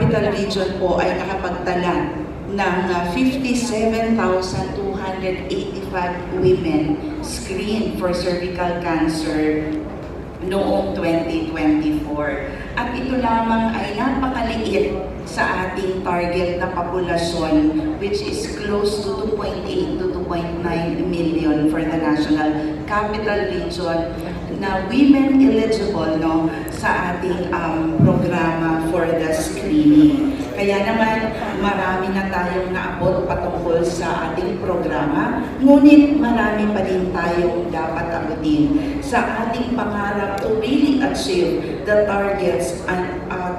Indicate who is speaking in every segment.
Speaker 1: Capital Region po ay nakapagtala ng 57,285 women screened for cervical cancer noong 2024. At ito lamang ay napakaliit sa ating target na populasyon, which is close to 2.8 to 2.9 million for the National Capital Region na women eligible sa ating programa for the screening. Kaya naman, marami na tayong naabot patungkol sa ating programa, ngunit marami pa din tayong dapat abutin sa ating pangarap to really achieve the targets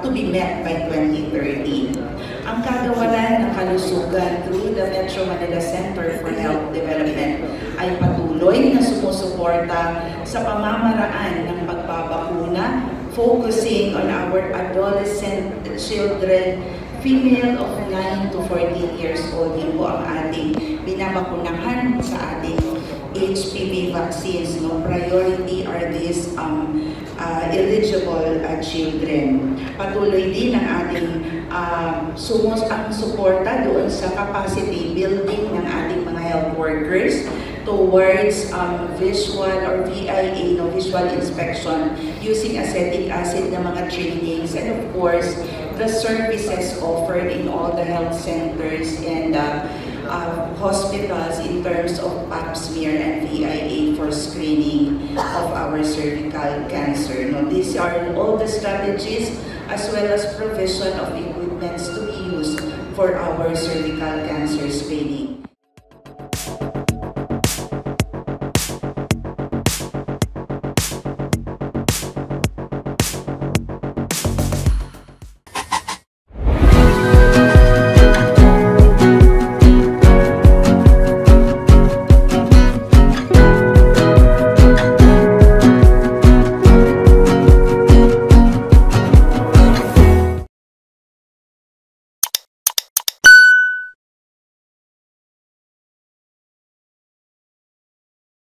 Speaker 1: to be met by 2030. Ang kagawaran ng kalusugan through the Metro Manila Center for Health Development ay patuloy na sumusuporta sa pamamaraan ng pagbabakuna, focusing on our adolescent children, female of 9 to 14 years old. Yun po ang ating binabakunahan sa ating HPV vaccines. Priority are these eligible children. Patuloy din ang ating ang suporta doon sa capacity building ng ating mga health workers towards visual or VIA, visual inspection using acetic acid na mga trainings, and of course, the services offered in all the health centers and hospitals in terms of pap smear and VIA for screening of our cervical cancer. These are all the strategies as well as provision of equipments to be used for our cervical cancer screening.